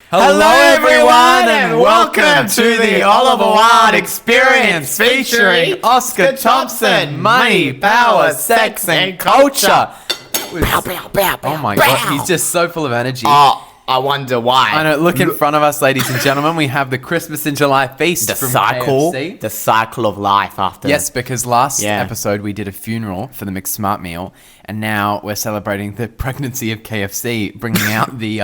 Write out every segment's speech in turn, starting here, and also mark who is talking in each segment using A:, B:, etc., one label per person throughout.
A: Hello everyone and welcome to the Oliver Wilde Experience featuring Oscar Thompson, money, power, sex and culture. Oh my god, he's just so full of energy.
B: Oh, I wonder why.
A: I know, look in front of us, ladies and gentlemen, we have the Christmas in July feast from KFC.
B: The cycle of life after.
A: Yes, because last episode we did a funeral for the McSmart meal, and now we're celebrating the pregnancy of KFC, bringing out the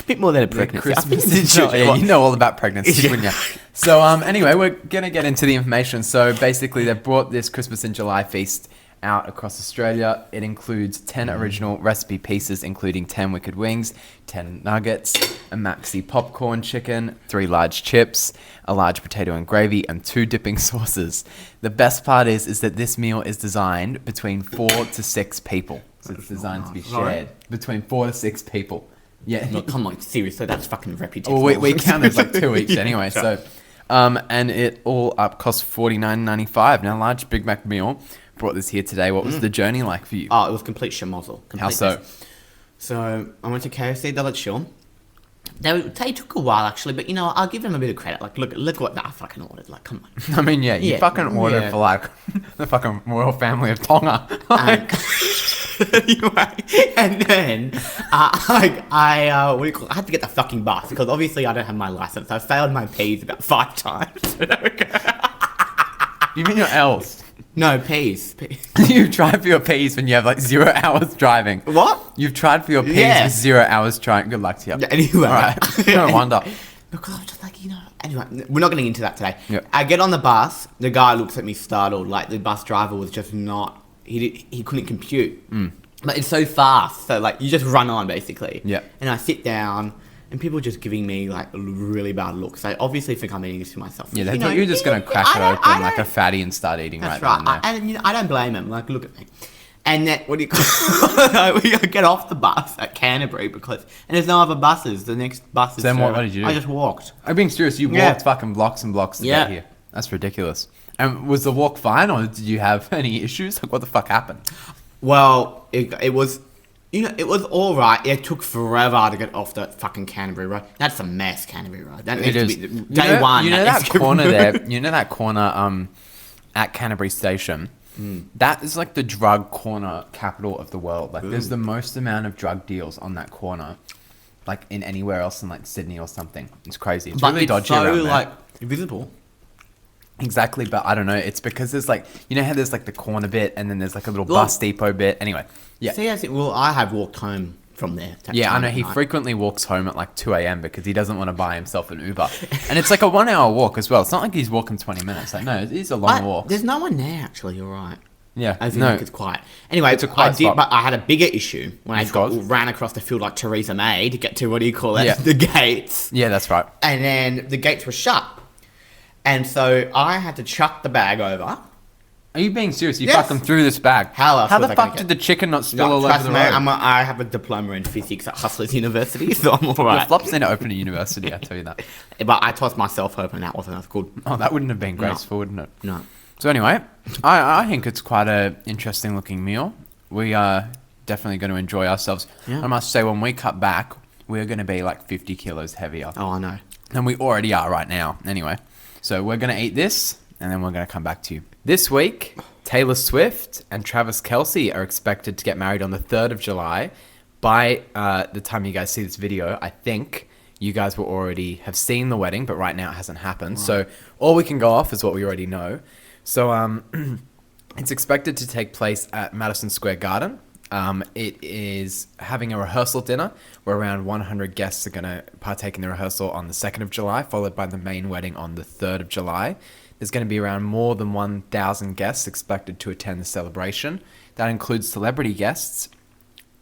B: bit more than a pregnancy.
A: Christmas. Yeah, you know all about pregnancy, wouldn't you? So anyway, we're gonna get into the information. So basically, they've brought this Christmas in July feast out across Australia. It includes 10 original recipe pieces, including 10 wicked wings, 10 nuggets, a maxi popcorn chicken, 3 large chips, a large potato and gravy, and 2 dipping sauces. The best part is that this meal is designed between 4 to 6 people. So it's designed to be shared between 4 to 6 people. Yeah.
B: No, come on, seriously, that's fucking reputable.
A: Well, we counted like 2 each anyway. So, and it all up costs $49.95. Now, large Big Mac meal. Brought this here today. What was the journey like for you?
B: Oh, it was complete schmozzle.
A: How so?
B: So I went to KFC, they looked chill. They took a while actually, but you know, I'll give them a bit of credit. Like, look what I fucking ordered. Like, come on.
A: I mean, you fucking ordered for like the fucking royal family of Tonga.
B: Anyway, and then I had to get the fucking bus because obviously I don't have my license. I failed my P's about 5 times.
A: You mean your L's?
B: No, P's.
A: You've tried for your P's when you have like 0 hours driving.
B: What?
A: You've tried for your P's with 0 hours trying. Good luck to you.
B: Yeah, anyway.
A: All right. No wonder.
B: Because I was just like, you know. Anyway, we're not getting into that today.
A: Yep.
B: I get on the bus. The guy looks at me startled. Like, the bus driver was just not. He couldn't compute. But it's so fast. So, like, you just run on, basically.
A: Yeah.
B: And I sit down. And people just giving me, like, really bad looks. I obviously think I'm eating this to myself.
A: Yeah, they thought you were just going to crack it open like a fatty and start eating right then and there.
B: And, you know, I don't blame him. Like, look at me. And then, what do you call it? We get off the bus at Canterbury and there's no other buses. The next bus is...
A: So then what did you do?
B: I just walked.
A: I'm being serious. You walked fucking blocks and blocks to get here. That's ridiculous. And was the walk fine or did you have any issues? Like, what the fuck happened?
B: Well, it was... You know, it was all right. It took forever to get off the fucking Canterbury Road. That's a mess, Canterbury Road. That needs to be day one.
A: You know that corner there? You know that corner at Canterbury Station? That is like the drug corner capital of the world. Like, there's the most amount of drug deals on that corner, like in anywhere else in like Sydney or something. It's crazy. It's really dodgy around there.
B: But it's so like visible.
A: Exactly, but I don't know. It's because there's like, you know how there's like the corner bit and then there's like a little bus depot bit. Anyway, yeah.
B: See, well, I have walked home from there.
A: Yeah, I know. He frequently walks home at like 2 a.m. because he doesn't want to buy himself an Uber. And it's like a 1 hour walk as well. It's not like he's walking 20 minutes. Like, no, it is a long walk.
B: There's no one there, actually. You're right.
A: Yeah.
B: I think like it's quiet. Anyway,
A: it's a quiet spot.
B: But I had a bigger issue when I ran across the field like Theresa May to get to, what do you call it?
A: Yeah.
B: The gates.
A: Yeah, that's right.
B: And then the gates were shut. And so I had to chuck the bag over.
A: Are you being serious? You fucking threw this bag.
B: How
A: the fuck did the chicken not spill all over the road?
B: I have a diploma in physics at Hustlers University, so I'm all right.
A: Your flops need to open a university, I tell you that.
B: But I tossed myself open, that wasn't as good.
A: Oh, that wouldn't have been graceful, wouldn't it?
B: No.
A: So anyway, I think it's quite an interesting looking meal. We are definitely going to enjoy ourselves. Yeah. I must say, when we cut back, we're going to be like 50 kilos heavier.
B: Oh, I know.
A: And we already are right now. Anyway. So we're going to eat this, and then we're going to come back to you. This week, Taylor Swift and Travis Kelce are expected to get married on the 3rd of July. By the time you guys see this video, I think you guys will already have seen the wedding, but right now it hasn't happened. Right. So all we can go off is what we already know. So it's expected to take place at Madison Square Garden. It is having a rehearsal dinner where around 100 guests are going to partake in the rehearsal on the 2nd of July, followed by the main wedding on the 3rd of July. There's going to be around more than 1,000 guests expected to attend the celebration. That includes celebrity guests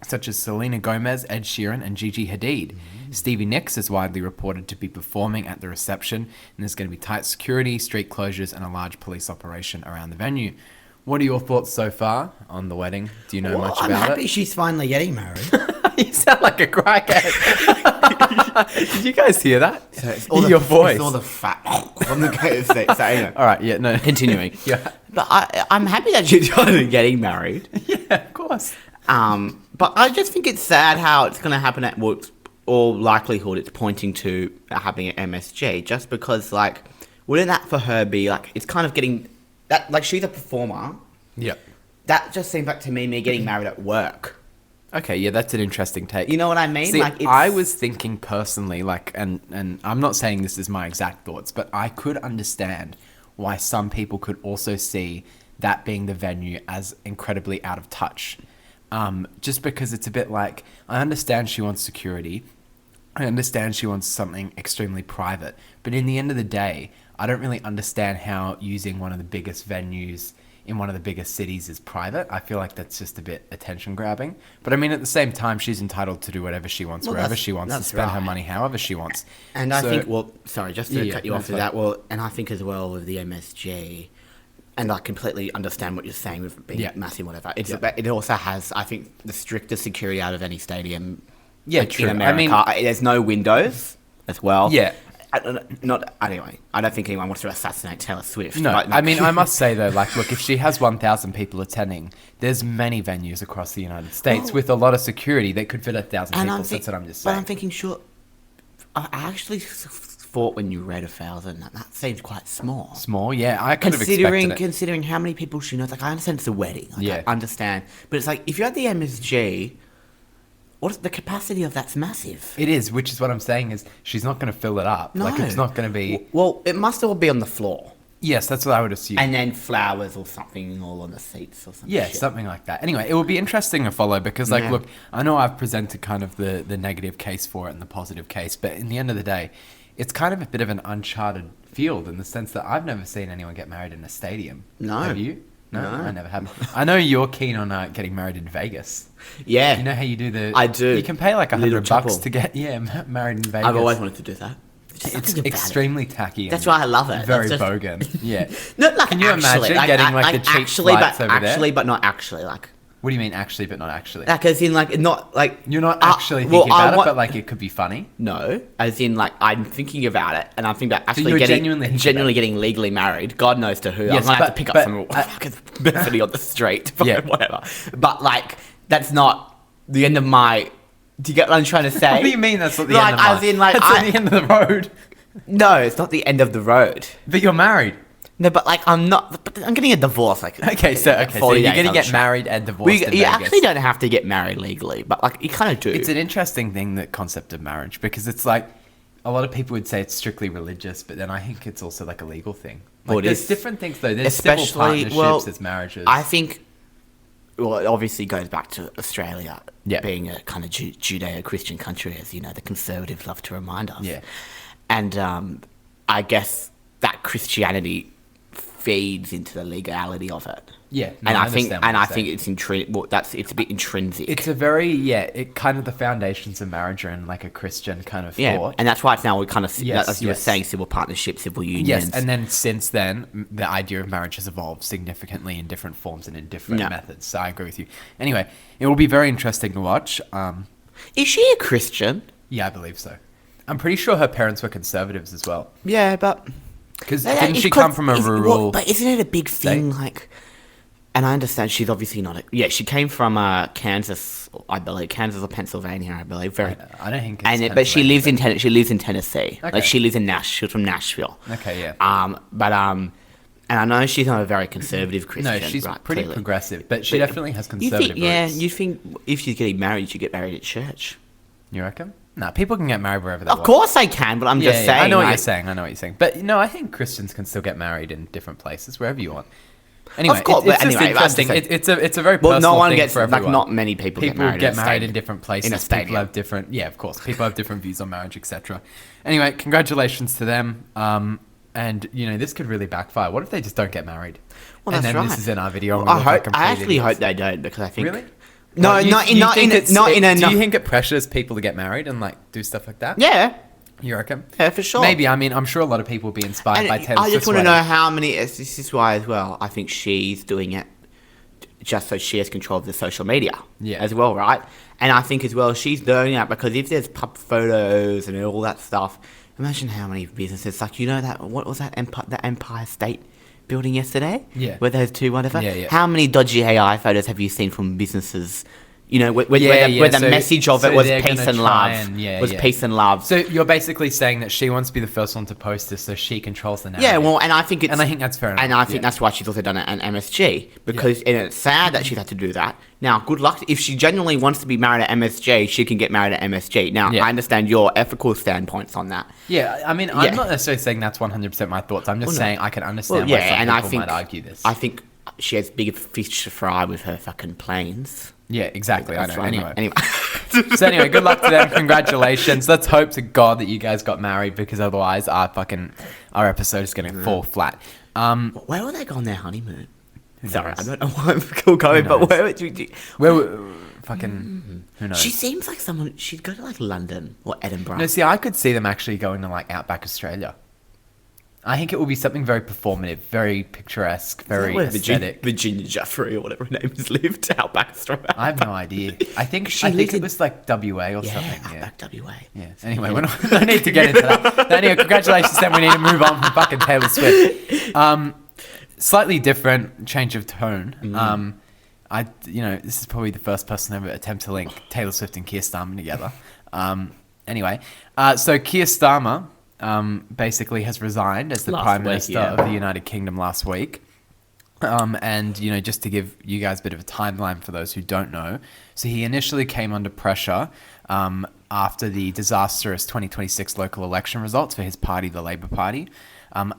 A: such as Selena Gomez, Ed Sheeran, and Gigi Hadid. Stevie Nicks is widely reported to be performing at the reception, and there's going to be tight security, street closures, and a large police operation around the venue. What are your thoughts so far on the wedding? Do you know much about it?
C: I'm happy she's finally getting married.
A: You sound like a crackhead. Did you guys hear that?
B: So it's all
A: your voice.
B: It's all the fat from the KFC. So, you know.
A: All right, yeah, no.
B: Continuing.
A: Yeah.
B: But I'm happy that she's finally getting married.
A: Yeah, of course.
B: But I just think it's sad how it's going to happen at all likelihood it's pointing to having an MSG, just because, like, wouldn't that for her be, like, it's kind of getting, that, like, she's a performer.
A: Yep.
B: That just seems like, to me getting married at work.
A: Okay, yeah, that's an interesting take.
B: You know what I mean?
A: See,
B: like, it's...
A: I was thinking personally, like, and I'm not saying this is my exact thoughts, but I could understand why some people could also see that being the venue as incredibly out of touch. Just because it's a bit like, I understand she wants security. I understand she wants something extremely private. But in the end of the day, I don't really understand how using one of the biggest venues in one of the biggest cities is private. I feel like that's just a bit attention grabbing. But I mean, at the same time, she's entitled to do whatever she wants, wherever she wants, to spend her money however she wants.
B: And I think, well, sorry, just to cut you off with that, well, and I think as well with the MSG, and I completely understand what you're saying with being massive, whatever. It's about, it also has, I think, the strictest security out of any stadium.
A: Yeah, true.
B: In America. I mean, there's no windows as well.
A: Yeah.
B: Anyway, I don't think anyone wants to assassinate Taylor Swift.
A: No, I mean, I must say though, like, look, if she has 1,000 people attending, there's many venues across the United States with a lot of security that could fit 1,000 people. That's what I'm just saying.
B: But I'm thinking, sure, I actually thought when you read 1,000, that seems quite small.
A: Small, yeah. I could have expected it.
B: Considering how many people she knows, like, I understand it's a wedding. Like,
A: yeah.
B: I understand. But it's like, if you had the MSG, the capacity of that's massive.
A: It is, which is what I'm saying is she's not going to fill it up.
B: No.
A: Like, it's not going to be...
B: Well, it must all be on the floor.
A: Yes, that's what I would assume.
B: And then flowers or something all on the seats or something.
A: Yeah, something like that. Anyway, it will be interesting to follow because, like, look, I know I've presented kind of the negative case for it and the positive case, but in the end of the day, it's kind of a bit of an uncharted field in the sense that I've never seen anyone get married in a stadium.
B: No.
A: Have you? No, I never have. I know you're keen on getting married in Vegas.
B: Yeah.
A: You know how you do the...
B: I do.
A: You can pay like $100 to get married in Vegas.
B: I've always wanted to do that.
A: It's extremely tacky.
B: That's why I love it.
A: Very bogan. Yeah.
B: No, like,
A: can you imagine getting like the cheap flights over there?
B: Actually, but not actually. Like,
A: what do you mean actually, but not actually?
B: Like, as in, like, not like
A: you're not actually thinking about it, but like it could be funny.
B: No, as in, like, I'm thinking about it, and I'm thinking about actually
A: so
B: genuinely getting legally married. God knows to who. Yes, I'm gonna have to pick up some Bethany on the street. Yeah, whatever. But like, that's not the end of my. Do you get what I'm trying to say?
A: What do you mean that's not the end of
B: as in, like,
A: that's at the end of the road?
B: No, it's not the end of the road.
A: But you're married.
B: No, but like I'm not. But I'm getting a divorce. Like
A: so you're gonna get married and divorced.
B: You actually don't have to get married legally, but like you kind of do.
A: It's an interesting thing, that concept of marriage, because it's like a lot of people would say it's strictly religious, but then I think it's also like a legal thing. Like, there's different things though. There's civil partnerships, there's marriages.
B: I think. Well, it obviously goes back to Australia being a kind of Judeo-Christian country, as you know, the conservatives love to remind us.
A: Yeah.
B: And I guess that Christianity feeds into the legality of it.
A: Yeah,
B: no, and I think it's it's a bit intrinsic.
A: It's a very it kind of the foundations of marriage are in like a Christian kind of thought,
B: and that's why it's now we kind of as you were saying, civil partnerships, civil unions.
A: Yes, and then since then the idea of marriage has evolved significantly in different forms and in different methods. So I agree with you. Anyway, it will be very interesting to watch.
B: Is she a Christian?
A: Yeah, I believe so. I'm pretty sure her parents were conservatives as well.
B: Yeah, but
A: because didn't she come from a rural?
B: But isn't it a big thing? Like, and I understand she's obviously not. She came from Kansas, I believe, Kansas or Pennsylvania, I believe. I
A: don't think. It's
B: but she lives in Tennessee. Okay. Like she lives in She's from Nashville.
A: Okay, yeah.
B: And I know she's not a very conservative Christian.
A: No, she's pretty progressive, but she definitely has conservative roots.
B: Yeah, you think if she's getting married, you should get married at church?
A: You reckon? No, people can get married wherever they want.
B: Of course they can, but I'm just saying.
A: I know what you're saying. But no, I think Christians can still get married in different places, wherever you want. Anyway, it's just interesting. It's a very personal thing for everyone.
B: Like, not many people get married
A: in different places.
B: In a stadium.
A: People have different, of course. People have different views on marriage, etc. Anyway, congratulations to them. And this could really backfire. What if they just don't get married?
B: Well, that's right.
A: This is in our video.
B: I actually hope they don't, because I think.
A: Really?
B: No,
A: do you think it pressures people to get married and like do stuff like that?
B: Yeah.
A: You reckon?
B: Yeah, for sure.
A: Maybe. I mean, I'm sure a lot of people will be inspired by Taylor Swift's
B: I just want to know how many. This is why as well. I think she's doing it just so she has control of the social media.
A: Yeah.
B: As well, right? And I think as well she's doing that because if there's pub photos and all that stuff, imagine how many businesses like that. What was that Empire State Building yesterday?
A: Yeah.
B: Where those two whatever.
A: Yeah.
B: How many dodgy AI photos have you seen from businesses You know, where the message of it was peace and love. Peace and love.
A: So you're basically saying that she wants to be the first one to post this, so she controls the narrative.
B: Yeah, well, and I think
A: that's fair enough.
B: And I think that's why she's also done it at MSG, because and it's sad that she's had to do that. Now, good luck. If she genuinely wants to be married at MSG, she can get married at MSG. Now, I understand your ethical standpoints on that.
A: Yeah, I mean, I'm not necessarily saying that's 100% my thoughts. I'm just saying I can understand why some people might argue this.
B: I think she has bigger fish to fry with her fucking planes.
A: Yeah, exactly. I know. Anyway. So anyway, good luck to them. Congratulations. Let's hope to God that you guys got married, because otherwise our episode is going to fall flat.
B: Where will they go on their honeymoon? Sorry, I don't know why I'm still going, but where would you do?
A: Who knows?
B: She seems like someone, she'd go to like London or Edinburgh.
A: No, see, I could see them actually going to like Outback Australia. I think it will be something very performative, very picturesque, very aesthetic.
B: Virginia Jeffrey or whatever her name is lived Outback Australia.
A: I have no idea. I think it was like WA or something.
B: Outback WA.
A: Yeah. Anyway, we don't need to get into that. Anyway, congratulations, Sam. We need to move on from fucking Taylor Swift. Slightly different change of tone. This is probably the first person to ever attempt to link Taylor Swift and Keir Starmer together. So Keir Starmer basically has resigned as the Prime Minister of the United Kingdom last week. And just to give you guys a bit of a timeline for those who don't know. So he initially came under pressure after the disastrous 2026 local election results for his party, the Labour Party.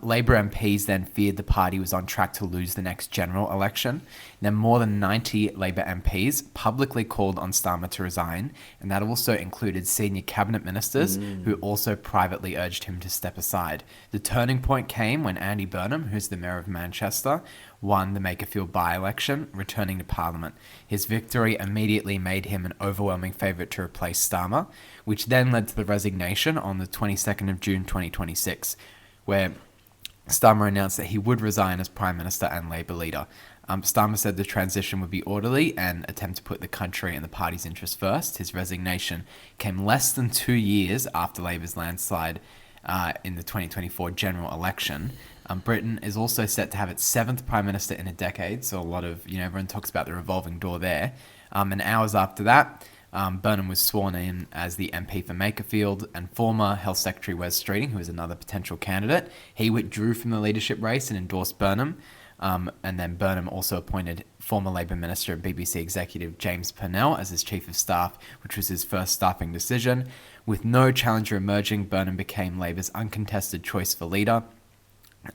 A: Labour MPs then feared the party was on track to lose the next general election. Then more than 90 Labour MPs publicly called on Starmer to resign, and that also included senior cabinet ministers who also privately urged him to step aside. The turning point came when Andy Burnham, who's the mayor of Manchester, won the Makerfield by-election, returning to Parliament. His victory immediately made him an overwhelming favourite to replace Starmer, which then led to the resignation on the 22nd of June 2026, where Starmer announced that he would resign as Prime Minister and Labour leader. Starmer said the transition would be orderly and attempt to put the country and the party's interests first. His resignation came less than 2 years after Labour's landslide in the 2024 general election. Britain is also set to have its 7th Prime Minister in a decade, so a lot of, everyone talks about the revolving door there. And hours after that, Burnham was sworn in as the MP for Makerfield, and former Health Secretary Wes Streeting, who is another potential candidate, he withdrew from the leadership race and endorsed Burnham. And then Burnham also appointed former Labour Minister and BBC executive James Purnell as his Chief of Staff, which was his first staffing decision. With no challenger emerging, Burnham became Labour's uncontested choice for leader.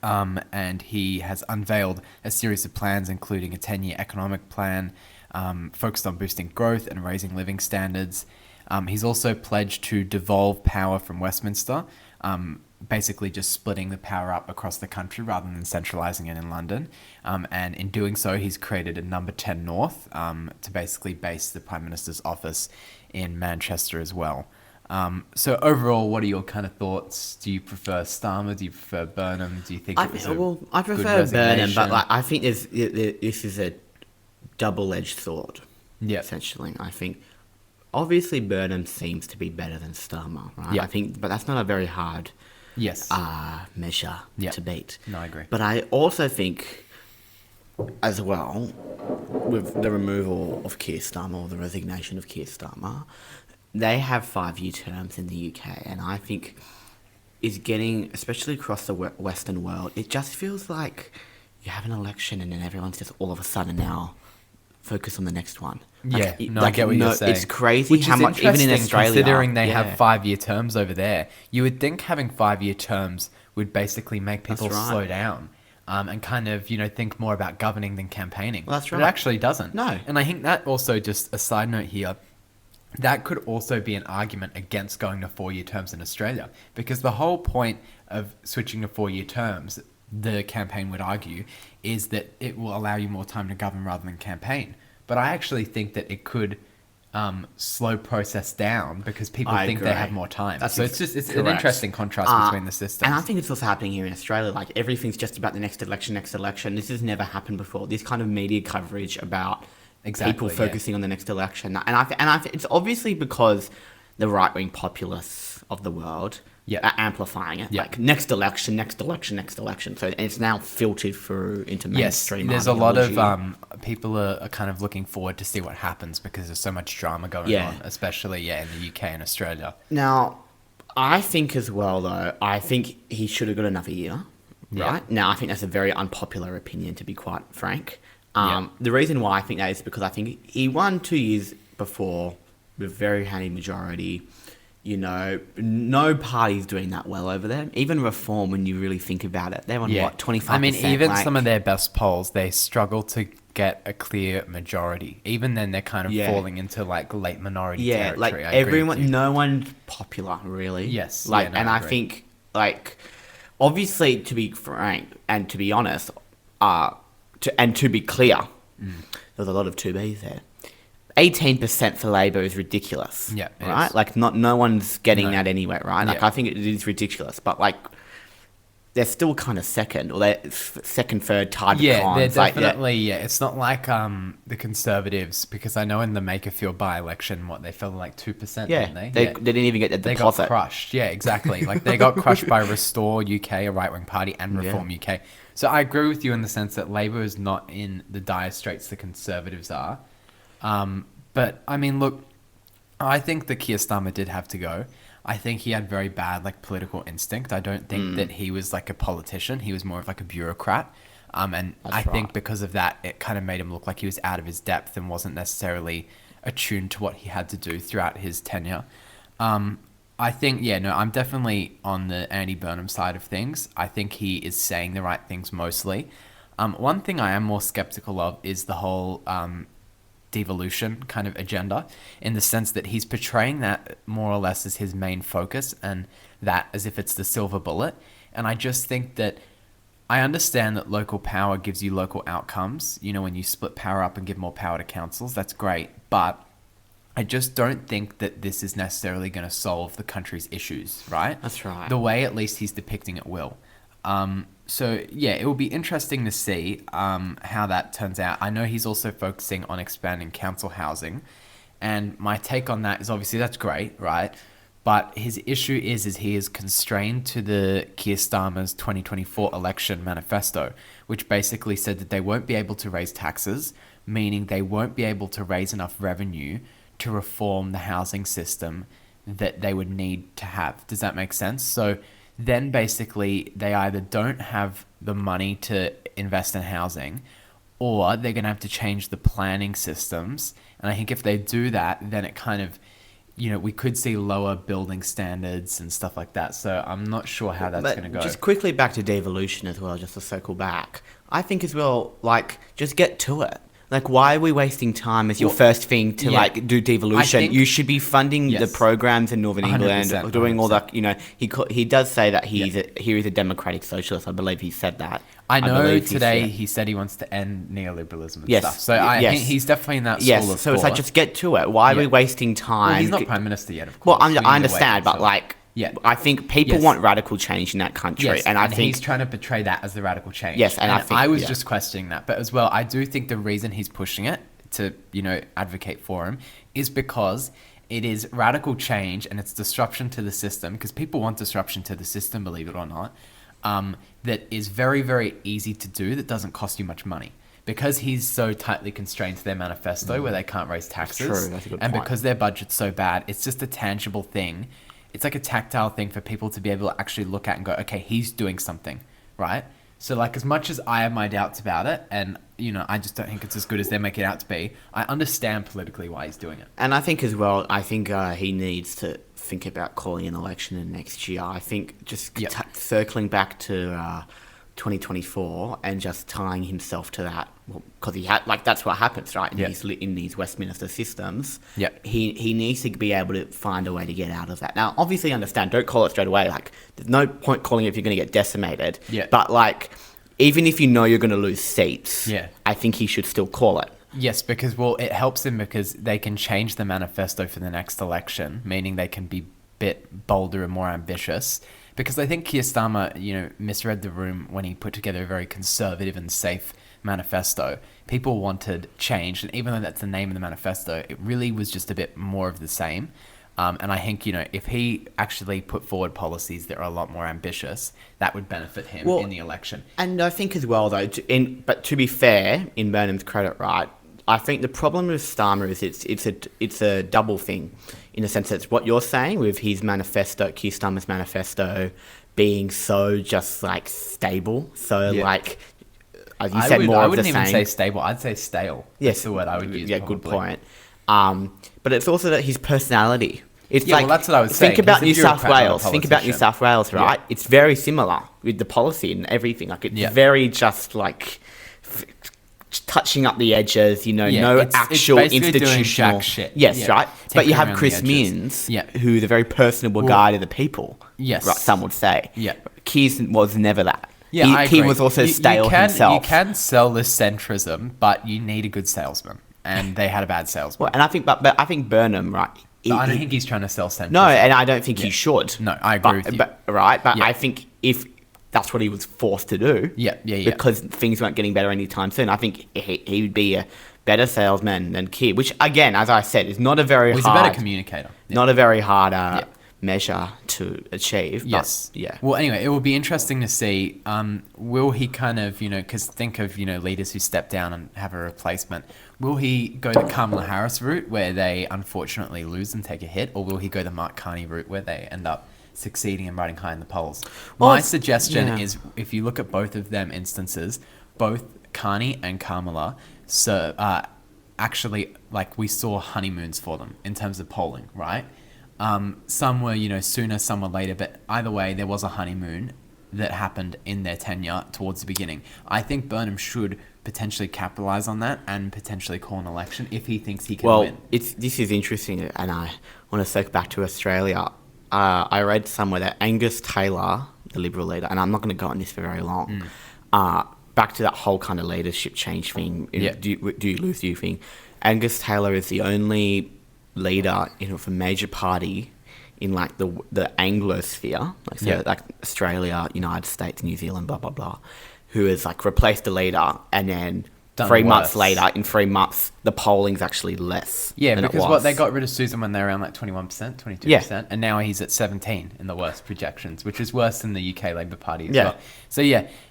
A: And he has unveiled a series of plans, including a 10-year economic plan, focused on boosting growth and raising living standards. He's also pledged to devolve power from Westminster, basically just splitting the power up across the country rather than centralising it in London. And in doing so, he's created a number 10 North to basically base the Prime Minister's office in Manchester as well. So overall, what are your kind of thoughts? Do you prefer Starmer? Do you prefer Burnham? Do you think I
B: prefer Burnham, but I think this is a double-edged sword. Yeah, essentially, I think obviously Burnham seems to be better than Starmer, right? Yeah. I think, but that's not a very hard measure to beat.
A: No, I agree.
B: But I also think, as well, with the removal of Keir Starmer or the resignation of Keir Starmer, they have 5-year terms in the UK, and I think is getting, especially across the Western world, it just feels like you have an election and then everyone's just all of a sudden now focus on the next one.
A: I get what you're saying.
B: It's crazy how much, even in Australia,
A: considering they have 5-year terms over there, you would think having 5-year terms would basically make people slow down. And kind of, think more about governing than campaigning.
B: Well, that's right.
A: But it actually doesn't.
B: No.
A: And I think that also, just a side note here, that could also be an argument against going to 4-year terms in Australia, because the whole point of switching to 4-year terms, the campaign would argue, is that it will allow you more time to govern rather than campaign. But I actually think that it could slow process down because people think they have more time. So it's an interesting contrast between the systems.
B: And I think it's also happening here in Australia. Like, everything's just about the next election. This has never happened before. This kind of media coverage about people focusing on the next election. And I think it's obviously because the right-wing populists of the world amplifying it.
A: Yeah.
B: Like next election, next election, next election. So it's now filtered through into mainstream.
A: There's a lot of people are kind of looking forward to see what happens because there's so much drama going on, especially in the UK and Australia.
B: Now, I think as well though, I think he should have got another year. Right? Now, I think that's a very unpopular opinion, to be quite frank. The reason why I think that is because I think he won 2 years before with a very handy majority. You know, no party's doing that well over there. Even Reform, when you really think about it, they're on 25%?
A: I mean, even some of their best polls, they struggle to get a clear majority. Even then, they're kind of falling into like late minority territory.
B: Like everyone, no one's popular, really.
A: Yes.
B: Like, I think, like, obviously, to be frank and to be honest, to be clear, there's a lot of 2Bs there. 18% for Labor is ridiculous.
A: Yeah,
B: right. Like, no one's getting that anywhere, right? Like, I think it is ridiculous, but like, they're still kind of second, or they're second, third, tied with Cons.
A: They're definitely, It's not like the Conservatives, because I know in the Makerfield by-election, they fell like 2%, didn't they?
B: They didn't even get the deposit.
A: They got crushed. Yeah, exactly. Like, they got crushed by Restore UK, a right-wing party, and Reform UK. So I agree with you in the sense that Labor is not in the dire straits the Conservatives are. But, I mean, look, I think that Keir Starmer did have to go. I think he had very bad political instinct. I don't think that he was like a politician. He was more of like a bureaucrat. And I think because of that, it kind of made him look like he was out of his depth and wasn't necessarily attuned to what he had to do throughout his tenure. I think, I'm definitely on the Andy Burnham side of things. I think he is saying the right things mostly. One thing I am more skeptical of is the whole devolution kind of agenda, in the sense that he's portraying that more or less as his main focus and that as if it's the silver bullet. And I just think that I understand that local power gives you local outcomes. You know, when you split power up and give more power to councils, that's great. But I just don't think that this is necessarily going to solve the country's issues, right?
B: That's right.
A: The way at least he's depicting it will. So, it will be interesting to see how that turns out. I know he's also focusing on expanding council housing. And my take on that is obviously that's great, right? But his issue is he is constrained to the Keir Starmer's 2024 election manifesto, which basically said that they won't be able to raise taxes, meaning they won't be able to raise enough revenue to reform the housing system that they would need to have. Does that make sense? So then basically they either don't have the money to invest in housing, or they're going to have to change the planning systems. And I think if they do that, then it kind of, we could see lower building standards and stuff like that. So I'm not sure how that's going to go.
B: Just quickly back to devolution as well, just to circle back. I think as well, just get to it. Why are we wasting time as your first thing to do devolution? You should be funding the programs in Northern England, or doing all that. He does say that he is a democratic socialist. I believe he said that.
A: I know today he said he wants to end neoliberalism and stuff. So I think he's definitely in that school of thought.
B: So it's just get to it. Why are we wasting time?
A: Well, he's not prime minister yet, of course.
B: Well, I understand, but I think people want radical change in that country, and I think
A: he's trying to portray that as the radical change.
B: Yes, and
A: I was just questioning that, but as well, I do think the reason he's pushing it to advocate for him is because it is radical change and it's disruption to the system, because people want disruption to the system, believe it or not. That is very, very easy to do. That doesn't cost you much money. Because he's so tightly constrained to their manifesto where they can't raise taxes,
B: that's true. That's a good point.
A: Because their budget's so bad, it's just a tangible thing. It's like a tactile thing for people to be able to actually look at and go, okay, he's doing something, right? So as much as I have my doubts about it, and I just don't think it's as good as they make it out to be, I understand politically why he's doing it.
B: And I think as well, he needs to think about calling an election in next year. I think just circling back to 2024 and just tying himself to that, because he had that's what happens, right? In these Westminster systems, he needs to be able to find a way to get out of that. Now, obviously, understand, don't call it straight away. There's no point calling it if you're going to get decimated. But even if you're going to lose seats, I think he should still call it.
A: Yes, because it helps him because they can change the manifesto for the next election, meaning they can be a bit bolder and more ambitious. Because I think Keir Starmer, misread the room when he put together a very conservative and safe manifesto. People wanted change, and even though that's the name of the manifesto, it really was just a bit more of the same. And I think, if he actually put forward policies that are a lot more ambitious, that would benefit him in the election.
B: And I think as well, though, but to be fair, in Burnham's credit, right, I think the problem with Starmer is it's a double thing, in the sense that it's what you're saying with his manifesto, Keir Starmer's manifesto, being so just like stable, like as you said, more of the same.
A: I wouldn't even say stable. I'd say stale.
B: Yes,
A: that's the word I would use.
B: Yeah,
A: probably.
B: Good point. But it's also that his personality. It's
A: well, that's what I was saying.
B: Think about New South Wales. Right?
A: Yeah.
B: It's very similar with the policy and everything. Like it's very just like touching up the edges. No actual institutional
A: shit.
B: Yes, right. But you have Chris Minns, who's a very personable guy to the people.
A: Yes,
B: right, some would say.
A: Yeah,
B: Keir was never that.
A: Yeah, I agree.
B: He was also stale himself.
A: You can sell this centrism, but you need a good salesman, and they had a bad salesman.
B: Well, and I think, but I think Burnham, right?
A: I don't think he's trying to sell centrism.
B: No, and I don't think he should.
A: No, I agree with you.
B: But I think if that's what he was forced to do, because things weren't getting better anytime soon, I think he would be a better salesman than Keir, which again, as I said, is not a very
A: he's a better communicator.
B: Not a very hard measure to achieve.
A: Yes.
B: But, yeah.
A: Well, anyway, it will be interesting to see, will he kind of, because think of, leaders who step down and have a replacement. Will he go the Kamala Harris route where they unfortunately lose and take a hit, or will he go the Mark Carney route where they end up succeeding and riding high in the polls? My suggestion is, if you look at both of them instances, both Carney and Kamala, actually, like, we saw honeymoons for them in terms of polling, right? Some were, sooner, some were later, but either way, there was a honeymoon that happened in their tenure towards the beginning. I think Burnham should potentially capitalize on that and potentially call an election if he thinks he can win.
B: This is interesting, and I want to circle back to Australia. I read somewhere that Angus Taylor, the Liberal leader, and I'm not going to go on this for very long, back to that whole kind of leadership change thing, do you lose you thing. Angus Taylor is the only leader of a major party in like the Anglosphere, like Australia, United States, New Zealand, blah blah blah, who has like replaced the leader, and then 3 months later, in 3 months, the polling's actually less. Yeah, than
A: because they got rid of Susan when they were around like 21%, 22%, and now he's at 17 in the worst projections, which is worse than the UK Labour Party as well. So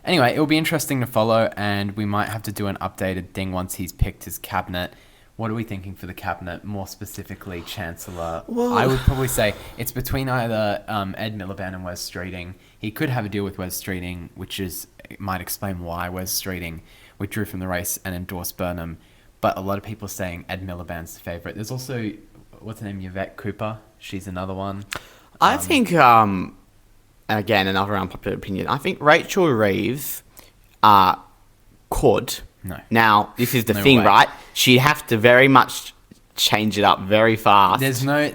A: anyway, it'll be interesting to follow, and we might have to do an updated thing once he's picked his cabinet. What are we thinking for the cabinet, more specifically Chancellor? Well, I would probably say it's between either Ed Miliband and Wes Streeting. He could have a deal with Wes Streeting, which might explain why Wes Streeting withdrew from the race and endorsed Burnham. But a lot of people are saying Ed Miliband's the favourite. There's also, what's her name, Yvette Cooper. She's another one.
B: I think, again, another unpopular opinion, I think Rachel Reeves could...
A: No.
B: Now, this is the thing, right? She'd have to very much change it up very fast.
A: There's no...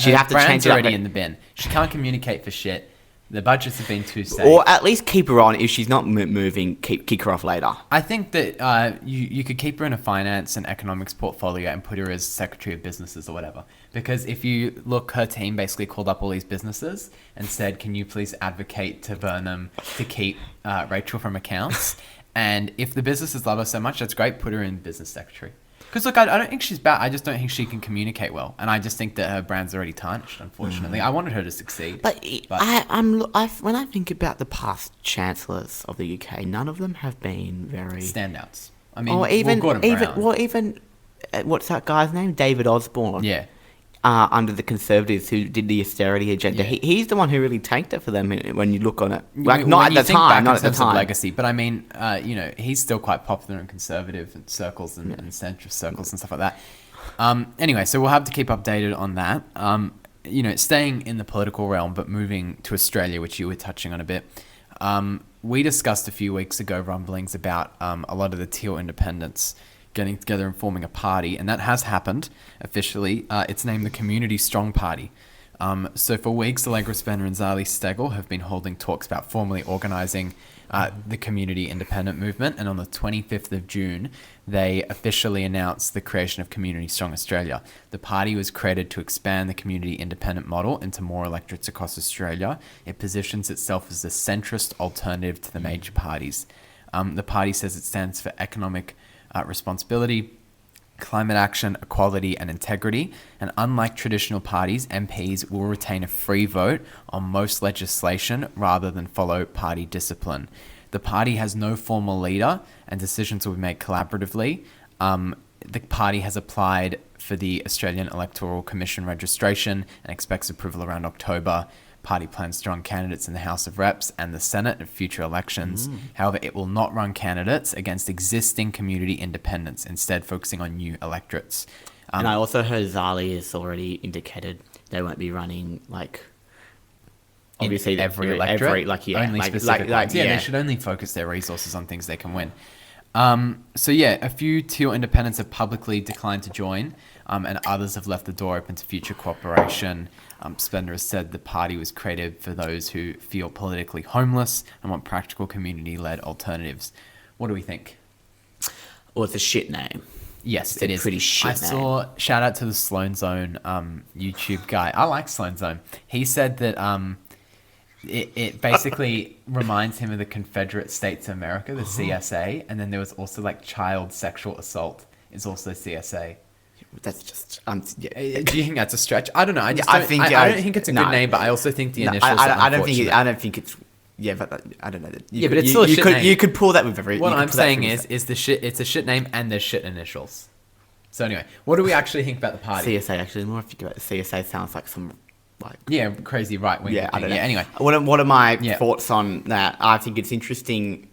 A: she'd have to change it already in the bin. She can't communicate for shit. The budgets have been too safe.
B: Or at least keep her on. If she's not moving, kick her off later.
A: I think that you could keep her in a finance and economics portfolio and put her as Secretary of Businesses or whatever. Because if you look, her team basically called up all these businesses and said, can you please advocate to Burnham to keep Rachel from accounts? And if the businesses love her so much, that's great. Put her in business secretary. Because look, I don't think she's bad. I just don't think she can communicate well, and I just think that her brand's already tarnished. Unfortunately, I wanted her to succeed.
B: But when I think about the past chancellors of the UK, none of them have been very
A: standouts. I mean, Gordon Brown.
B: What's that guy's name? David Osborne.
A: Yeah.
B: Under the Conservatives, who did the austerity agenda, he's the one who really tanked it for them. When you look on it, like not at the time, not at the time.
A: Legacy, but I mean, he's still quite popular in conservative circles and centrist circles and stuff like that. Anyway, so we'll have to keep updated on that. Staying in the political realm, but moving to Australia, which you were touching on a bit. We discussed a few weeks ago rumblings about a lot of the Teal independents getting together and forming a party, and that has happened officially. It's named the Community Strong Party. So for weeks, Allegra Spender and Zali Steggall have been holding talks about formally organising the community independent movement, and on the 25th of June, they officially announced the creation of Community Strong Australia. The party was created to expand the community independent model into more electorates across Australia. It positions itself as a centrist alternative to the major parties. The party says it stands for economic responsibility, climate action, equality, and integrity. And unlike traditional parties, MPs will retain a free vote on most legislation rather than follow party discipline. The party has no formal leader, and decisions will be made collaboratively. The party has applied for the Australian Electoral Commission registration and expects approval around October. Party plans to run candidates in the House of Reps and the Senate at future elections. However, it will not run candidates against existing community independents, instead focusing on new electorates.
B: And I also heard Zali has already indicated they won't be running, obviously
A: every electorate, only specific ones. Yeah, they should only focus their resources on things they can win. A few Teal independents have publicly declined to join, and others have left the door open to future cooperation. Spender has said the party was created for those who feel politically homeless and want practical community-led alternatives. What do we think?
B: Well, it's a shit name.
A: Yes, it is.
B: Pretty shit name.
A: saw, shout out to the Sloan Zone YouTube guy. I like Sloan Zone. He said that it basically reminds him of the Confederate States of America, the CSA, and then there was also child sexual assault is also CSA.
B: That's just
A: do you think that's a stretch? I don't know. I don't think it's a good name, but I also think the initials are unfortunate.
B: I don't think it's. Yeah, but I don't know.
A: But it's still a shit name.
B: You could pull that with every.
A: What I'm saying is it's a shit name and there's shit initials. So anyway, what do we actually think about the party?
B: CSA actually, the more I think about the CSA, sounds like some
A: crazy right wing.
B: Yeah, I don't know.
A: Yeah, anyway,
B: what are my thoughts on that? I think it's interesting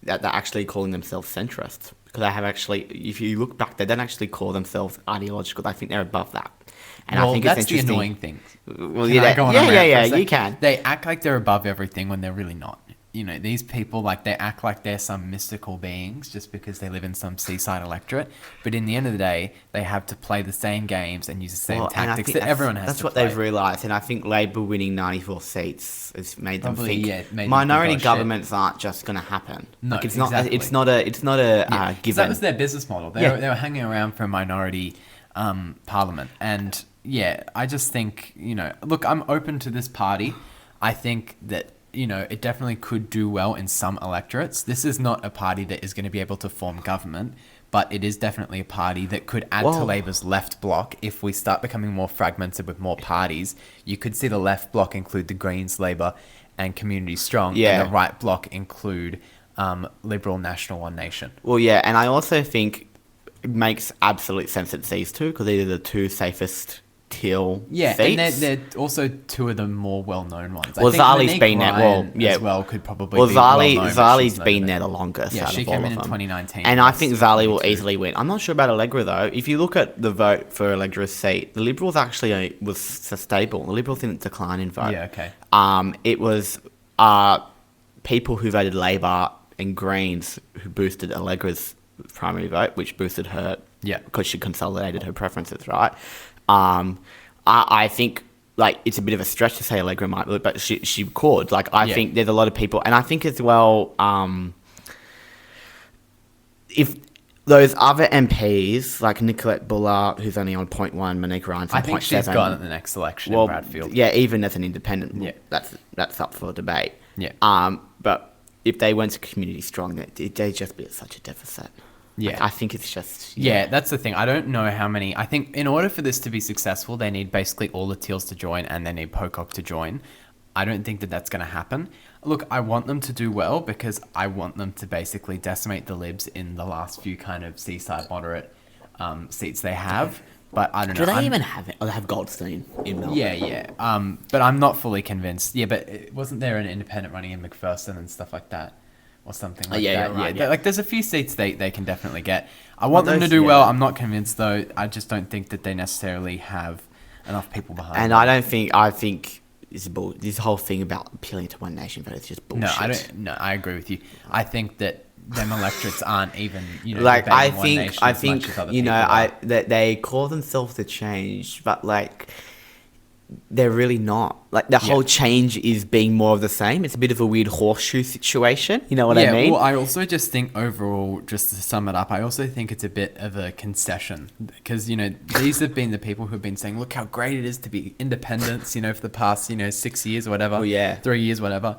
B: that they're actually calling themselves centrists. Because they have actually, if you look back, they don't actually call themselves ideological. I think they're above that. And I think
A: that's
B: it's interesting.
A: The annoying thing.
B: Well, you can.
A: They act like they're above everything when they're really not. These people, they act like they're some mystical beings just because they live in some seaside electorate. But in the end of the day, they have to play the same games and use the same tactics that everyone has to play.
B: That's what they've realised. And I think Labor winning 94 seats has made them think minority governments aren't just going to happen.
A: No,
B: it's
A: exactly.
B: It's not a given.
A: That was their business model. They were hanging around for a minority parliament. And I just think, look, I'm open to this party. I think that it definitely could do well in some electorates. This is not a party that is going to be able to form government, but it is definitely a party that could add to Labor's left bloc. If we start becoming more fragmented with more parties, you could see the left bloc include the Greens, Labor, and Community Strong, and the right bloc include Liberal, National, One Nation.
B: Well, and I also think it makes absolute sense that these two, because they're the two safest Teal seats.
A: And they're also two of the more well-known ones.
B: Well, Zali's been there.
A: As well, could probably be
B: Zali's been there the longest.
A: Yeah, she came in 2019.
B: And I think Zali will easily win. I'm not sure about Allegra, though. If you look at the vote for Allegra's seat, the Liberals actually was stable. The Liberals didn't decline in vote.
A: Yeah, okay.
B: It was people who voted Labor and Greens who boosted Allegra's primary vote, which boosted her because she consolidated her preferences, right? I think it's a bit of a stretch to say Allegra might, but she could. I think there's a lot of people, and I think as well, if those other MPs like Nicolette Bullard, who's only on 0.1, Monique Ryan's on 0.7.
A: I think she's gone at the next election in Bradfield.
B: Yeah, even as an independent, that's up for debate.
A: Yeah.
B: But if they went to Community Strong, they'd just be at such a deficit. Yeah, I think it's just...
A: Yeah, that's the thing. I don't know how many... I think in order for this to be successful, they need basically all the Teals to join and they need Pocock to join. I don't think that that's going to happen. Look, I want them to do well because I want them to basically decimate the Libs in the last few kind of seaside moderate seats they have. But I don't know.
B: Do they even have it? Or they have Goldstein in Melbourne?
A: Yeah. But I'm not fully convinced. Yeah, but wasn't there an independent running in McPherson and stuff like that? Or something like that.
B: Right,
A: yeah. There's a few seats they can definitely get. I want them to do well. I'm not convinced, though. I just don't think that they necessarily have enough people behind them.
B: And I think this whole thing about appealing to One Nation vote is just bullshit.
A: No, I agree with you. I think that them electorates aren't even,
B: I think that they call themselves the change, but they're really not. The whole change is being more of the same. It's a bit of a weird horseshoe situation. You know what I mean?
A: Well, I also just think overall, just to sum it up, I also think it's a bit of a concession because, these have been the people who've been saying, look how great it is to be independents, for the past, 6 years or whatever. 3 years, whatever.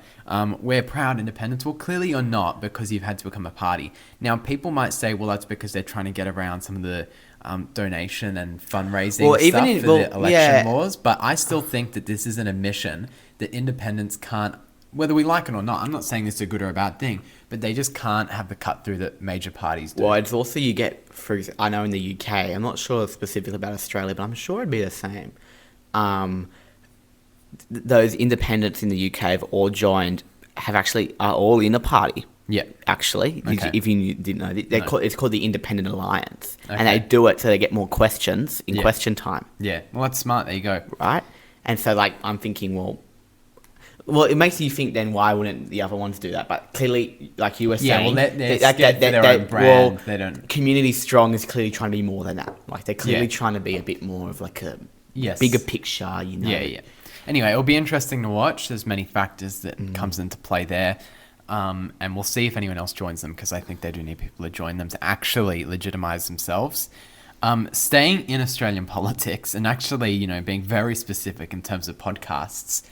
A: We're proud independents. Well, clearly you're not because you've had to become a party. Now, people might say, well, that's because they're trying to get around some of the donation and fundraising stuff for the election laws. But I still think that this is an admission that independents can't, whether we like it or not, I'm not saying this is a good or a bad thing, but they just can't have the cut through that major parties do.
B: Well, it's also you get, I know in the UK, I'm not sure specifically about Australia, but I'm sure it'd be the same. Those independents in the UK have all joined, are all in a party.
A: Yeah.
B: Actually,
A: Okay.
B: if you didn't know, it's called the Independent Alliance. Okay. And they do it so they get more questions in question time.
A: Yeah. Well, that's smart. There you go.
B: Right? And so, like, I'm thinking, well, it makes you think then why wouldn't the other ones do that? But clearly, like you were saying,
A: they're scared for their own brand. They don't.
B: Community Strong is clearly trying to be more than that. Like, they're clearly trying to be a bit more of like a bigger picture, you know?
A: Yeah. Anyway, it'll be interesting to watch. There's many factors that comes into play there. And we'll see if anyone else joins them, because I think they do need people to join them to actually legitimize themselves. Staying in Australian politics and actually, being very specific in terms of podcasts,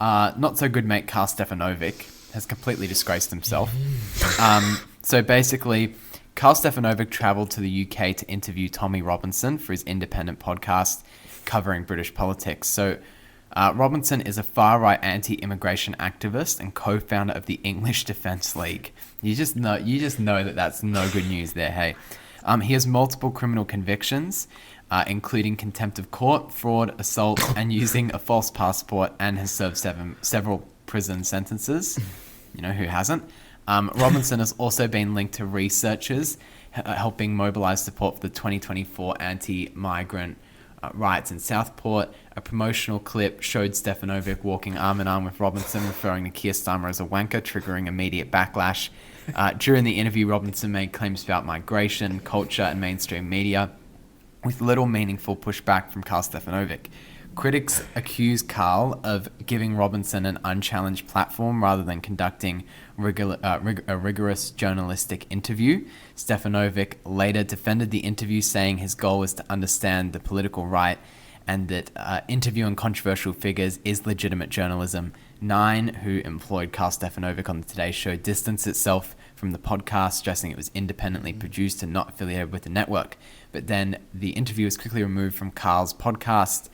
A: not so good mate Karl Stefanovic has completely disgraced himself. So basically, Karl Stefanovic travelled to the UK to interview Tommy Robinson for his independent podcast covering British politics. So Robinson is a far-right anti-immigration activist and co-founder of the English Defence League. You just know that that's no good news there, hey? He has multiple criminal convictions, including contempt of court, fraud, assault, and using a false passport, and has served several prison sentences. Who hasn't? Robinson has also been linked to researchers helping mobilise support for the 2024 anti-migrant riots in Southport. A promotional clip showed Stefanovic walking arm in arm with Robinson, referring to Keir Starmer as a wanker, triggering immediate backlash. During the interview, Robinson made claims about migration, culture, and mainstream media, with little meaningful pushback from Karl Stefanovic. Critics accuse Karl of giving Robinson an unchallenged platform rather than conducting a rigorous journalistic interview. Stefanovic later defended the interview, saying his goal was to understand the political right and that interviewing controversial figures is legitimate journalism. Nine, who employed Karl Stefanovic on the Today Show, distanced itself from the podcast, stressing it was independently produced and not affiliated with the network. But then the interview was quickly removed from Karl's podcast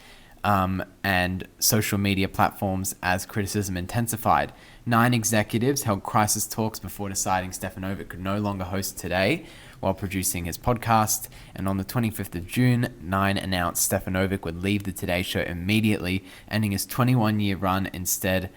A: and social media platforms as criticism intensified. 9 executives held crisis talks before deciding Stefanovic could no longer host Today while producing his podcast. And on the 25th of June, 9 announced Stefanovic would leave the Today Show immediately, ending his 21-year run instead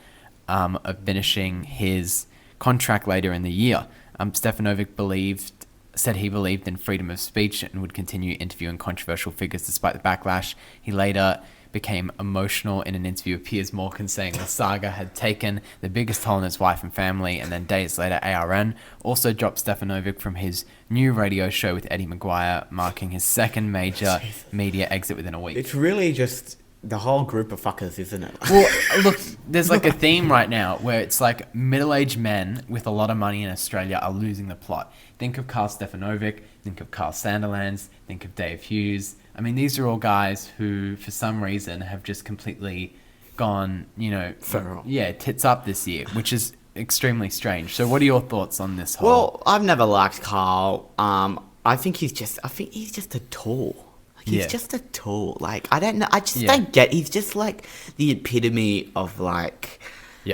A: of finishing his contract later in the year. Stefanovic said he believed in freedom of speech and would continue interviewing controversial figures despite the backlash. He later became emotional in an interview with Piers Morgan, saying the saga had taken the biggest toll on his wife and family. And then days later, ARN also dropped Stefanovic from his new radio show with Eddie Maguire, marking his second major media exit within a week.
B: It's really just the whole group of fuckers, isn't it?
A: Well, look, there's like a theme right now where it's like middle-aged men with a lot of money in Australia are losing the plot. Think of Karl Stefanovic, think of Carl Sandilands, think of Dave Hughes. I mean, these are all guys who, for some reason, have just completely gone,
B: feral.
A: Yeah, tits up this year, which is extremely strange. So what are your thoughts on this whole...
B: Well, I've never liked Karl. I think he's just a tool. He's just a tool. Like, I don't know. I just don't get... He's just like the epitome of like...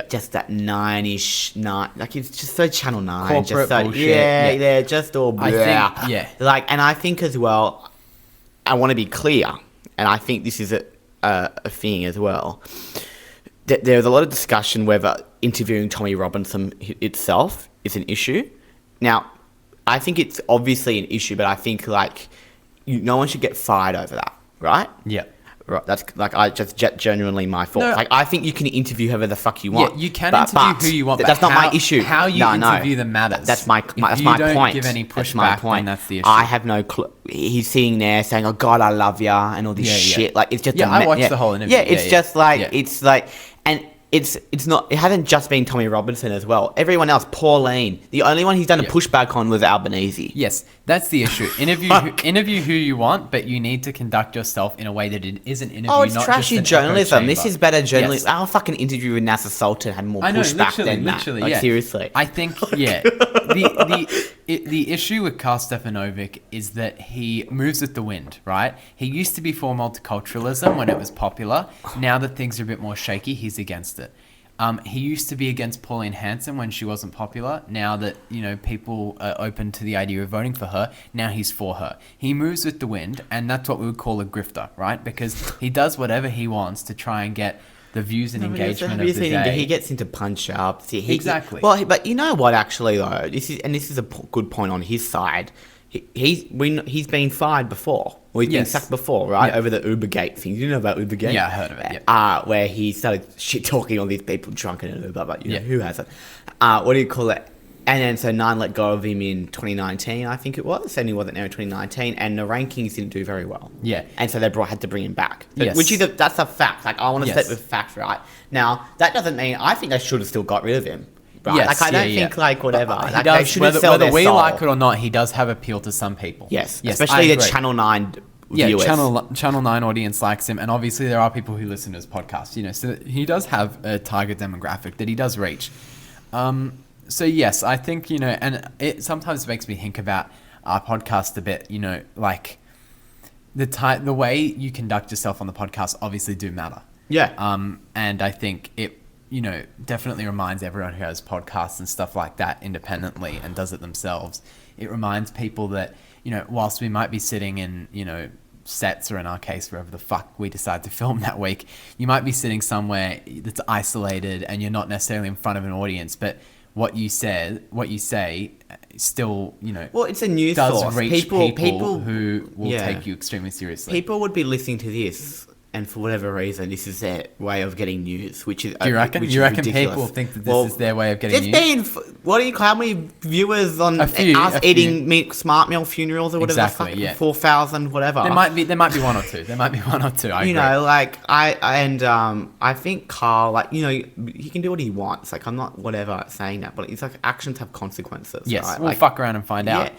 B: Just that 9-ish, like it's just so Channel 9.
A: Corporate
B: just so,
A: bullshit.
B: Just all blah. Like, and I think as well, I want to be clear, and I think this is a thing as well, that there's a lot of discussion whether interviewing Tommy Robinson itself is an issue. Now, I think it's obviously an issue, but I think like no one should get fired over that, right?
A: Yeah.
B: Right, that's like genuinely my fault.
A: No,
B: like I think you can interview whoever the fuck you want.
A: Yeah, you can interview who you want. But
B: that's not my issue.
A: How you interview them matters.
B: That's my point.
A: If you don't give any pushback, then that's the issue.
B: I have no clue. He's sitting there saying, "Oh God, I love ya," and all this shit. Like it's just.
A: I watched the whole interview.
B: Yeah, it's just like it's like, and it's not. It hasn't just been Tommy Robinson as well. Everyone else, Pauline. The only one he's done a pushback on was Albanese.
A: Yes, that's the issue. Interview who you want, but you need to conduct yourself in a way that it is an interview.
B: Oh, it's
A: not
B: trashy
A: just an
B: journalism. This is better journalism.
A: Yes.
B: Our fucking interview with Nasser Sultan had more pushback than that. Like, seriously.
A: I think look, the issue with Karl Stefanovic is that he moves with the wind, right? He used to be for multiculturalism when it was popular. Now that things are a bit more shaky, he's against it. He used to be against Pauline Hanson when she wasn't popular. Now that, people are open to the idea of voting for her, now he's for her. He moves with the wind, and that's what we would call a grifter, right? Because he does whatever he wants to try and get the views and engagement of the day.
B: He gets into punch-ups.
A: Exactly.
B: But you know what, actually, though? This is a good point on his side. He's been fired before. Or he's been sacked before, right?
A: Yeah.
B: Over the Ubergate thing. You know about Ubergate?
A: Yeah, I heard of it, yeah.
B: Where he started shit-talking all these people drunk in an Uber, but who hasn't? What do you call it? And then so Nine let go of him in 2019, I think it was, and he wasn't there in 2019, and the rankings didn't do very well.
A: Yeah.
B: And so they had to bring him back.
A: Yes.
B: Which that's a fact. Like, I want to stick with facts, right? Now, that doesn't mean, I think they should have still got rid of him. Right?
A: Yes,
B: I don't think, whatever.
A: He
B: like,
A: does,
B: they shouldn't sell
A: whether
B: their
A: we
B: soul.
A: like it or not, he does have appeal to some people.
B: Yes,
A: yes,
B: especially the Channel 9 viewers.
A: Channel 9 audience likes him, and obviously there are people who listen to his podcast, so he does have a target demographic that he does reach. So yes, I think, and it sometimes makes me think about our podcast a bit, like the way you conduct yourself on the podcast obviously do matter.
B: Yeah.
A: And I think it, definitely reminds everyone who has podcasts and stuff like that independently and does it themselves. It reminds people that, whilst we might be sitting in, sets, or in our case, wherever the fuck we decide to film that week, you might be sitting somewhere that's isolated and you're not necessarily in front of an audience, but what you say still,
B: well, it's a news
A: does
B: source.
A: reach people who will take you extremely seriously.
B: People would be listening to this, and for whatever reason, this is their way of getting news, which is
A: Do you reckon? You reckon people think that this is their way of getting news?
B: How many viewers on us eating smart meal funerals or whatever?
A: Exactly, yeah.
B: 4,000, whatever.
A: There might be one or two. I agree.
B: I think Karl, he can do what he wants. Like, I'm not whatever saying that, but it's like actions have consequences.
A: Yes,
B: right?
A: we'll fuck around and find out.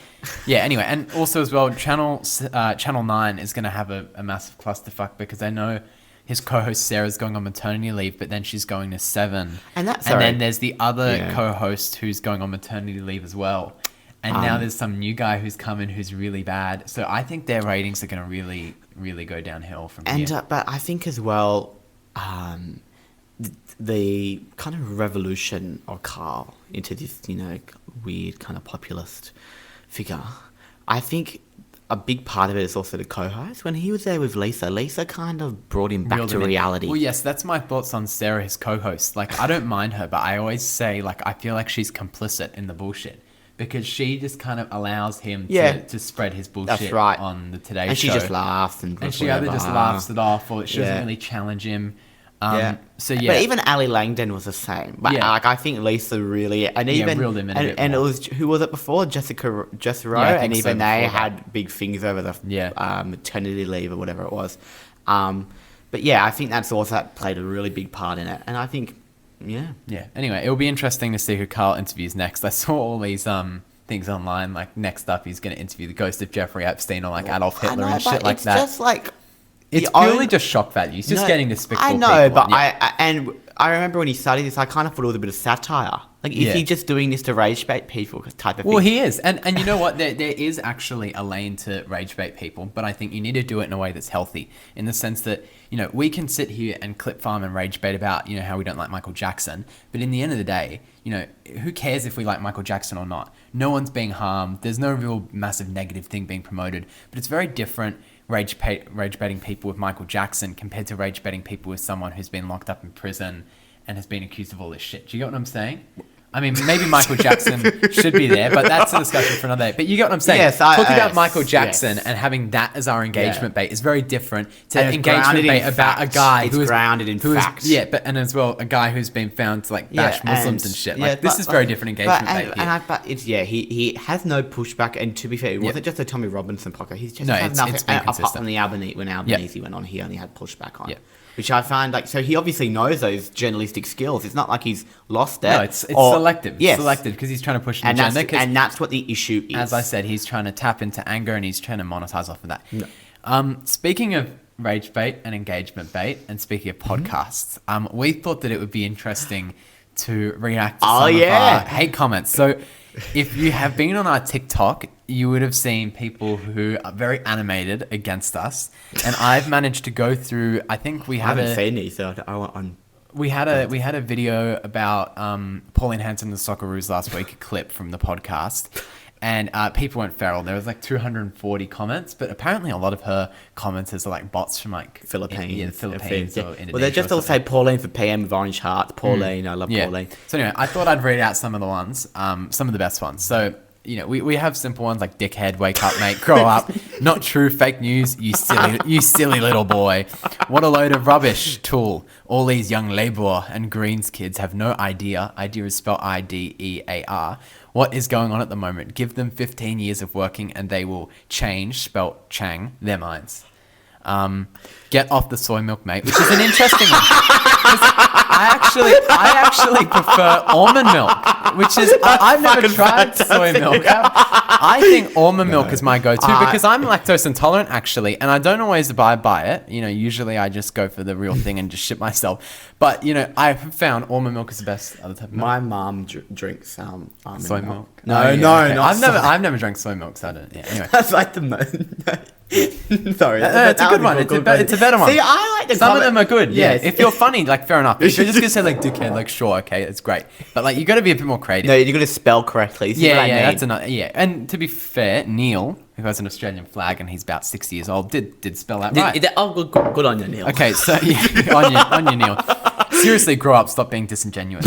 A: Yeah. Anyway, and also as well, Channel 9 is going to have a massive clusterfuck because I know his co-host Sarah's going on maternity leave, but then she's going to 7. And then there's the other co-host who's going on maternity leave as well. And now there's some new guy who's coming who's really bad. So I think their ratings are going to really, really go downhill from here.
B: But I think as well, the kind of revolution of Karl into this, weird kind of populist figure, I think a big part of it is also the co-host. When he was there with Lisa kind of brought him back to reality.
A: Well, yes, that's my thoughts on Sarah, his co-host. Like, I don't mind her, but I always say, I feel like she's complicit in the bullshit. Because she just kind of allows him to spread his bullshit on the Today Show.
B: And she just laughs. And
A: she either just laughs it off, or she doesn't really challenge him. So
B: but even Ali Langdon was the same. But I think Lisa really, and even
A: reeled him in a bit
B: and it
A: more.
B: was, who was it before? Jessica Rowe, and even they had big things over the maternity leave or whatever it was. But I think that's also played a really big part in it. And I think,
A: Anyway, it'll be interesting to see who Karl interviews next. I saw all these things online. Like, next up, he's going to interview the ghost of Jeffrey Epstein or Adolf Hitler and shit like that.
B: It's just
A: it's purely just shock value. He's just getting despicable.
B: I know,
A: people.
B: But I remember when he started this, I kind of thought it was a bit of satire. Like, is he just doing this to rage bait people type of thing?
A: Well, he is. And you know what? There is actually a lane to rage bait people, but I think you need to do it in a way that's healthy, in the sense that, we can sit here and clip farm and rage bait about, how we don't like Michael Jackson. But in the end of the day, who cares if we like Michael Jackson or not? No one's being harmed. There's no real massive negative thing being promoted. But it's very different rage baiting people with Michael Jackson compared to rage baiting people with someone who's been locked up in prison and has been accused of all this shit. Do you get what I'm saying? I mean, maybe Michael Jackson should be there, but that's a discussion for another day. But you get what I'm saying?
B: Yes,
A: talking about Michael Jackson and having that as our engagement bait is very different to engagement bait about a guy who is
B: grounded in facts.
A: And as well, a guy who's been found to bash Muslims and shit. This is very different engagement bait.
B: He has no pushback. And to be fair, it wasn't just a Tommy Robinson podcast. He's just had nothing apart from the Albanese when Albanese went on. He only had pushback on. Which I find, so he obviously knows those journalistic skills. It's not like he's lost it.
A: No, it's selective. It's selective because he's trying to push an agenda.
B: And that's what the issue is.
A: As I said, he's trying to tap into anger and he's trying to monetize off of that. No. Speaking of rage bait and engagement bait, and speaking of podcasts, we thought that it would be interesting to react to some of our hate comments. So if you have been on our TikTok, you would have seen people who are very animated against us. And I've managed to go through, I think we had
B: I haven't seen these, so I want on.
A: We had a video about Pauline Hanson and the Socceroos last week, a clip from the podcast. And people went feral. There was like 240 comments, but apparently a lot of her commenters are like bots from like
B: Philippines.
A: the Philippines or Indonesia.
B: Well, they just all say Pauline for PM with orange hearts. Pauline, I love Pauline.
A: So anyway, I thought I'd read out some of the ones, some of the best ones. So, we have simple ones like dickhead, wake up, mate, grow up, not true, fake news, you silly little boy. What a load of rubbish, tool. All these young Labour and Greens kids have no idea. Idea is spelled IDEAR. What is going on at the moment? Give them 15 years of working and they will change, spelt Chang, their minds. Get off the soy milk, mate, which is an interesting one. I actually prefer almond milk, which is I've never tried soy milk. I think almond milk is my go-to because I'm lactose intolerant actually, and I don't always abide by it. Usually I just go for the real thing and just shit myself. But I've found almond milk is the best other type of milk.
B: My mum drinks almond
A: soy milk.
B: No,
A: okay.
B: I've
A: never drank soy milk, so I don't. Yeah, anyway.
B: That's like the most. Sorry,
A: it's a good one. It's a better one.
B: See, I like the
A: Some of them are good.
B: Yes.
A: Yeah, if you're funny, like fair enough. If you're just gonna say like dickhead, like sure, okay, it's great. But like you got to be a bit more creative.
B: No, you got to spell correctly.
A: That's another. Yeah, and to be fair, Neil, who has an Australian flag and he's about 60 years old, did spell that right.
B: Good on you, Neil.
A: Okay, so yeah, on you, Neil. Seriously, grow up. Stop being disingenuous.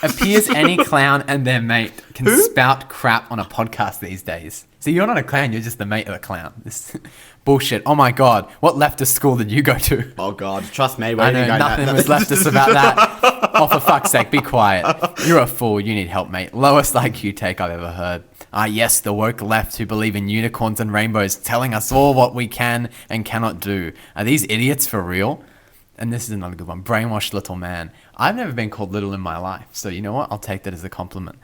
A: Appears any clown and their mate can spout crap on a podcast these days. So you're not a clown, you're just the mate of a clown. This bullshit. Oh my God, what leftist school did you go to?
B: Oh God, trust me.
A: I know nothing was leftist about that. Oh, for fuck's sake, be quiet. You're a fool, you need help, mate. Lowest IQ take I've ever heard. Yes, the woke left who believe in unicorns and rainbows telling us all what we can and cannot do. Are these idiots for real? And this is another good one. Brainwashed little man. I've never been called little in my life. So you know what? I'll take that as a compliment.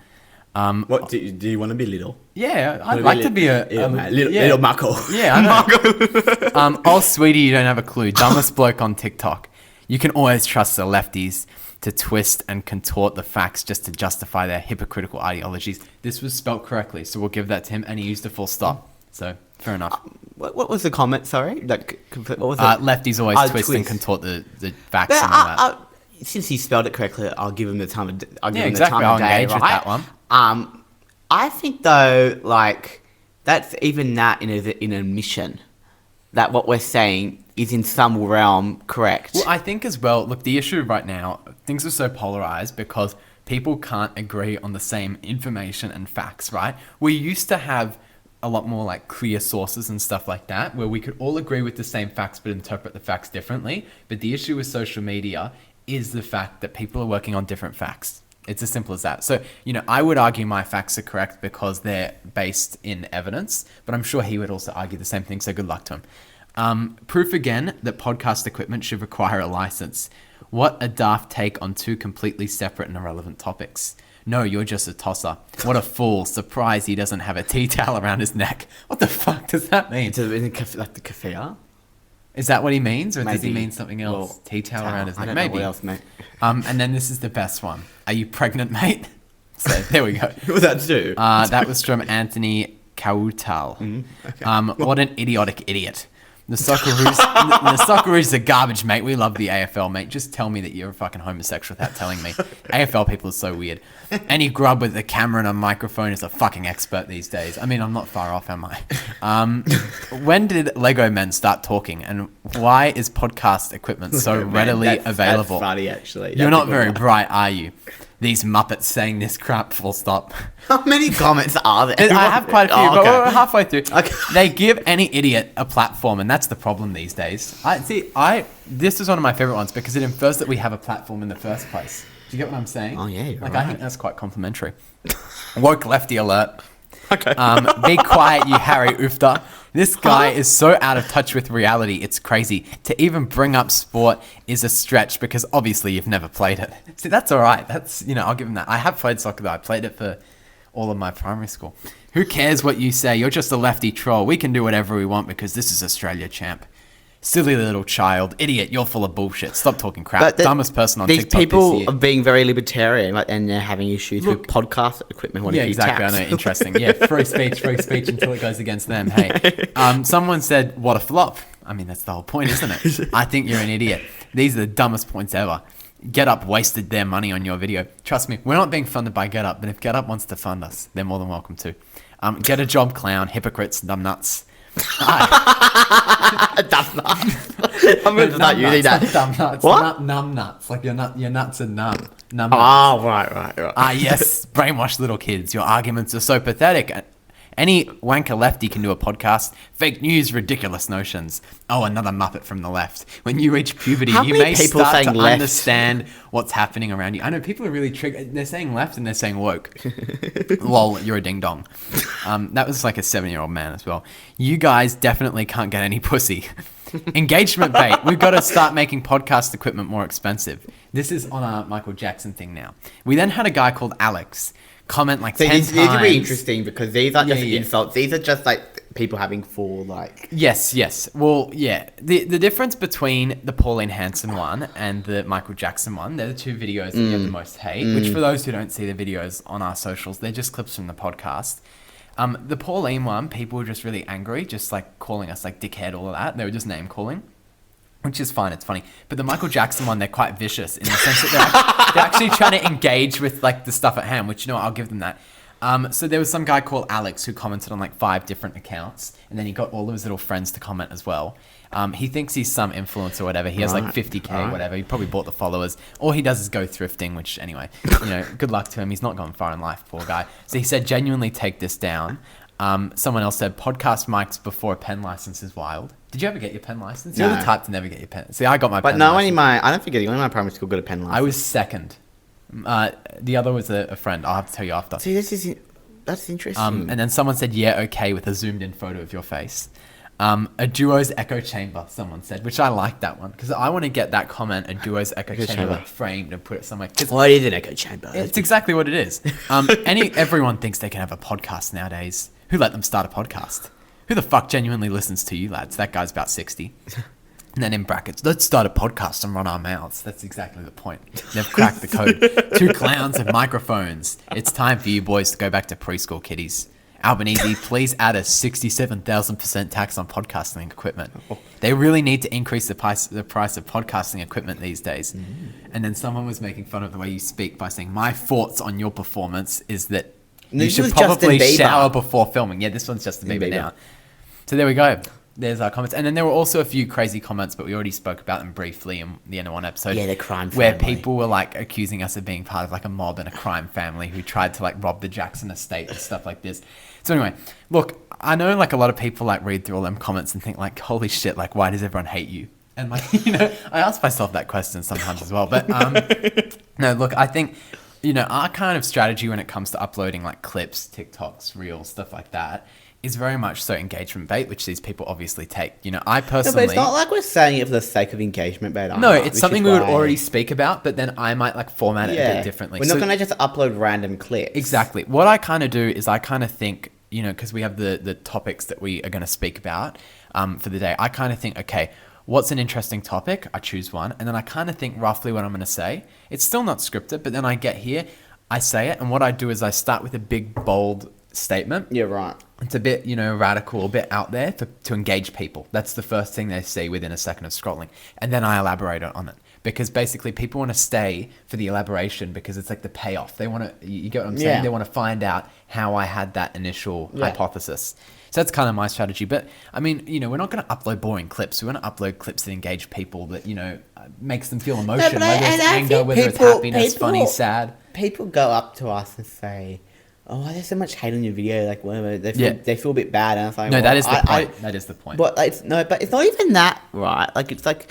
B: What do you want to be little?
A: Yeah, I'd like to be a
B: little Marco.
A: Yeah, I know. Oh, sweetie, you don't have a clue. Dumbest bloke on TikTok. You can always trust the lefties to twist and contort the facts just to justify their hypocritical ideologies. This was spelt correctly, so we'll give that to him, and he used a full stop. So fair enough.
B: What was the comment? Sorry, what was it?
A: Lefties always twist and contort the facts and all that.
B: Since he spelled it correctly, I'll give him the time of day.
A: I'll engage with that one.
B: I think though, like that's even that in an admission that what we're saying is in some realm correct.
A: Well, I think as well. Look, the issue right now, things are so polarized because people can't agree on the same information and facts. Right? We used to have a lot more like clear sources and stuff like that, where we could all agree with the same facts but interpret the facts differently. But the issue with social media is the fact that people are working on different facts. It's as simple as that. So, I would argue my facts are correct because they're based in evidence, but I'm sure he would also argue the same thing, so good luck to him. Proof again that podcast equipment should require a license. What a daft take on two completely separate and irrelevant topics. No, you're just a tosser. What a fool. Surprised he doesn't have a tea towel around his neck. What the fuck does that mean?
B: Like the kafir?
A: Is that what he means, or maybe. Does he mean something else? Well, tea towel around his neck.
B: I don't know what else, mate.
A: And then this is the best one. Are you pregnant, mate? So there we go.
B: What was that do?
A: That was from Anthony Kautal. Okay. What an idiotic idiot. The Socceroos are garbage, mate. We love the AFL, mate. Just tell me that you're a fucking homosexual without telling me. AFL people are so weird. Any grub with a camera and a microphone is a fucking expert these days. I mean, I'm not far off, am I? When did Lego men start talking? And why is podcast equipment so readily available?
B: That's funny, actually.
A: You're not very bright, are you? These Muppets saying this crap, full stop.
B: How many comments are there?
A: I have quite a few, but we're halfway through. Okay. They give any idiot a platform, and that's the problem these days. This is one of my favorite ones because it infers that we have a platform in the first place. Do you get what I'm saying?
B: Oh, yeah, you're right.
A: I think that's quite complimentary. Woke lefty alert.
B: Okay.
A: Be quiet, you Harry Oofter. This guy is so out of touch with reality, it's crazy. To even bring up sport is a stretch because obviously you've never played it. See, that's all right. That's, I'll give him that. I have played soccer though. I played it for all of my primary school. Who cares what you say? You're just a lefty troll. We can do whatever we want because this is Australia, champ. Silly little child, idiot, you're full of bullshit. Stop talking crap. Dumbest person on TikTok.
B: These people
A: this year.
B: are being very libertarian, and they're having issues with podcast equipment.
A: Yeah, exactly. I know. Interesting. Yeah, free speech until it goes against them. Hey, someone said, "What a flop." I mean, that's the whole point, isn't it? I think you're an idiot. These are the dumbest points ever. GetUp wasted their money on your video. Trust me, we're not being funded by GetUp, but if GetUp wants to fund us, they're more than welcome to. Get a job, clown, hypocrites, numbnuts.
B: Dumb nuts. I'm going to start using that.
A: Dumb nuts.
B: What?
A: Numb nuts. Like your nuts are numb. Numb
B: nuts. Oh, right.
A: Yes. Brainwash little kids. Your arguments are so pathetic. Any wanker lefty can do a podcast. Fake news, ridiculous notions. Oh, another muppet from the left. When you reach puberty, you may start to understand what's happening around you. I know people are really triggered. They're saying left and they're saying woke. Lol, you're a ding dong. That was like a 7-year-old man as well. You guys definitely can't get any pussy. Engagement bait. We've got to start making podcast equipment more expensive. This is on our Michael Jackson thing now. We then had a guy called Alex comment like 10 times.
B: These are really interesting because these aren't just insults. These are just like people having full like...
A: Yes. Well, yeah. The difference between the Pauline Hanson one and the Michael Jackson one, they're the two videos that get the most hate, which for those who don't see the videos on our socials, they're just clips from the podcast. The Pauline one, people were just really angry, just like calling us like dickhead, all of that. They were just name calling. Which is fine, it's funny. But the Michael Jackson one, they're quite vicious in the sense that they're actually trying to engage with like the stuff at hand, which, you know, I'll give them that. So there was some guy called Alex who commented on like 5 different accounts, and then he got all of his little friends to comment as well. He thinks he's some influencer or whatever. He has like 50K, whatever. He probably bought the followers. All he does is go thrifting, which anyway, you know, good luck to him. He's not gone far in life, poor guy. So he said, genuinely take this down. Someone else said, podcast mics before a pen license is wild. Did you ever get your pen license?
B: No.
A: You're the type to never get your pen. See, I got my pen license.
B: But no, I don't think anyone in my primary school got a pen license.
A: I was second. The other was a friend. I'll have to tell you after.
B: See, that's interesting.
A: And then someone said, yeah, okay, with a zoomed in photo of your face. A duo's echo chamber, someone said, which I like that one because I want to get that comment, a duo's echo chamber framed and put it somewhere.
B: What is an echo chamber?
A: It's exactly what it is. Everyone thinks they can have a podcast nowadays. Who let them start a podcast? Who the fuck genuinely listens to you lads? That guy's about 60. And then in brackets, let's start a podcast and run our mouths. That's exactly the point. They've cracked the code. 2 clowns and microphones. It's time for you boys to go back to preschool kiddies. Albanese, please add a 67,000% tax on podcasting equipment. They really need to increase the price of podcasting equipment these days. And then someone was making fun of the way you speak by saying, my thoughts on your performance is that you should probably shower before filming. Yeah, this one's Justin Bieber now. So there we go. There's our comments. And then there were also a few crazy comments, but we already spoke about them briefly in the end of one episode.
B: Yeah, the crime family.
A: Where people were like accusing us of being part of like a mob and a crime family who tried to like rob the Jackson estate and stuff like this. So anyway, look, I know like a lot of people like read through all them comments and think like, holy shit, like why does everyone hate you? And like, you know, I ask myself that question sometimes as well. But no, look, I think, you know, our kind of strategy when it comes to uploading like clips, TikToks, reels, stuff like that is very much so engagement bait, which these people obviously take. You know, I personally...
B: No, but it's not like we're saying it for the sake of engagement bait.
A: No, it's something we would already speak about, but then I might like format it a bit differently.
B: We're not going to just upload random clips.
A: Exactly. What I kind of do is I kind of think, you know, because we have the topics that we are going to speak about for the day, I kind of think, okay, what's an interesting topic? I choose one, and then I kind of think roughly what I'm going to say. It's still not scripted, but then I get here, I say it, and what I do is I start with a big, bold statement.
B: Yeah, right.
A: It's a bit, you know, radical, a bit out there to engage people. That's the first thing they see within a second of scrolling. And then I elaborate on it. Because basically people want to stay for the elaboration because it's like the payoff. They want to, you get what I'm saying? They want to find out how I had that initial hypothesis. So that's kind of my strategy. But I mean, you know, we're not going to upload boring clips. We want to upload clips that engage people, that, you know, makes them feel emotion, whether it's anger, whether it's happiness, funny, sad.
B: People go up to us and say, oh, there's so much hate on your video. Like, whatever. They feel a bit bad. And I was like,
A: no, that is the point. That is the point.
B: But it's not even that, right? Like, it's like,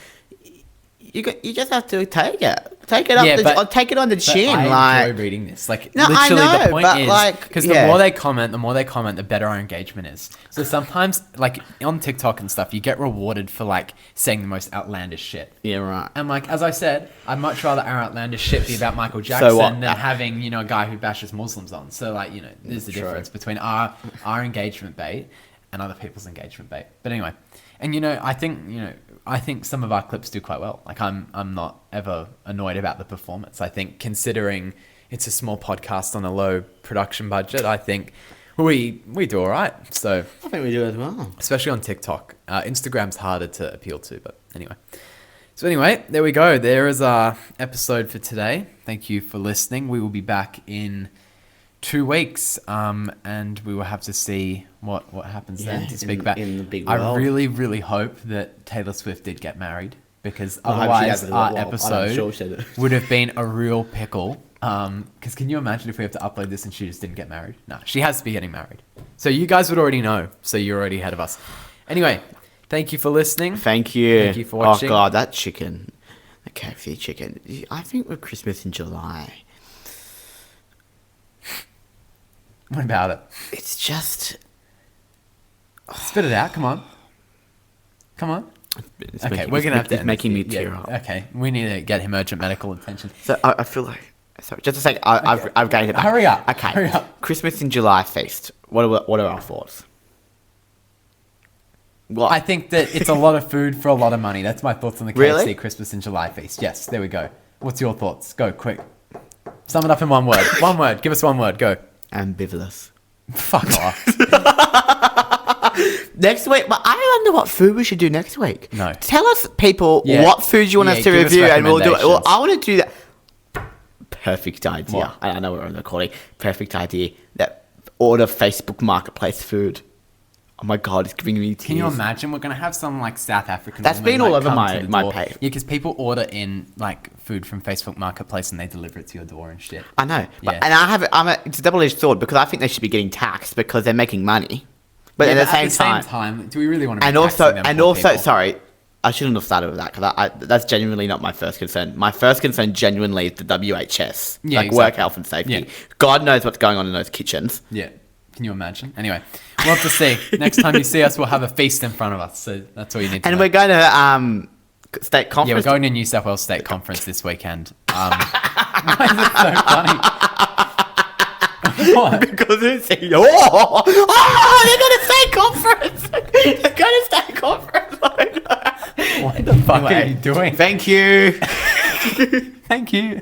B: you just have to take it. Take it up. Take it on the chin.
A: I enjoy reading this. Like,
B: no,
A: literally,
B: I know,
A: the point is because the more they comment, the better our engagement is. So sometimes, like on TikTok and stuff, you get rewarded for like saying the most outlandish shit.
B: Yeah, right.
A: And like as I said, I'd much rather our outlandish shit be about Michael Jackson than having, you know, a guy who bashes Muslims on. So like, you know, there's the difference between our engagement bait and other people's engagement bait. But anyway, and you know, I think, you know, I think some of our clips do quite well. Like I'm not ever annoyed about the performance. I think considering it's a small podcast on a low production budget, I think we do all right. So
B: I think we do as well.
A: Especially on TikTok. Instagram's harder to appeal to, but anyway. So anyway, there we go. There is our episode for today. Thank you for listening. We will be back in 2 weeks, and we will have to see what happens then to speak about.
B: In the big world.
A: I really, really hope that Taylor Swift did get married, because otherwise our episode would have been a real pickle. Because can you imagine if we have to upload this and she just didn't get married? No, she has to be getting married. So you guys would already know. So you're already ahead of us. Anyway, thank you for listening.
B: Thank you.
A: Thank you for watching.
B: Oh God, that chicken, the KFC chicken. I think we're Christmas in July.
A: What about it?
B: It's just...
A: Spit it out. Come on. Okay, we're going to have to...
B: It's making me tear up.
A: Okay, we need to get him urgent medical attention.
B: So I feel like... Sorry, just a sec. I've gained it back.
A: Hurry up.
B: Okay.
A: Hurry up.
B: Christmas in July feast. What are our thoughts? What?
A: I think that it's a lot of food for a lot of money. That's my thoughts on the KFC
B: Really?
A: Christmas in July feast. Yes, there we go. What's your thoughts? Go, quick. Sum it up in one word. One word. Give us one word. Go.
B: Ambivalent.
A: Fuck off.
B: Next week, but I wonder what food we should do next week.
A: No.
B: Tell us, people, what food you want us to
A: give us
B: review, and we'll do it. Well,
A: recommendations.
B: I want to do that. Perfect idea.
A: What?
B: I know we're on the recording. Perfect idea. That order Facebook Marketplace food. Oh my God, it's giving me tears.
A: Can you imagine? We're going to have some like South African...
B: That's
A: woman,
B: been all
A: like,
B: over
A: come
B: my
A: to the door.
B: page.
A: Yeah, because people order in like food from Facebook Marketplace and they deliver it to your door and shit.
B: I know. But,
A: Yeah.
B: and it's a double-edged sword, because I think they should be getting taxed because they're making money. But
A: Yeah,
B: at the same
A: same time, do we really want to be
B: and also,
A: taxing them
B: and
A: poor
B: also,
A: people?
B: sorry, I shouldn't have started with that, because that's genuinely not my first concern. My first concern genuinely is the WHS,
A: Yeah,
B: work
A: exactly.
B: health and safety.
A: Yeah.
B: God knows what's going on in those kitchens.
A: Yeah. Can you imagine? Anyway, we'll have to see. Next time you see us, we'll have a feast in front of us. So that's all you need to
B: And
A: know.
B: we're going to state conference.
A: Yeah, we're going to New South Wales State Conference this weekend. Why is it so funny? What?
B: Because it's they're going to state conference. They're going to state conference.
A: What the fuck are you doing?
B: Thank you.
A: Thank you.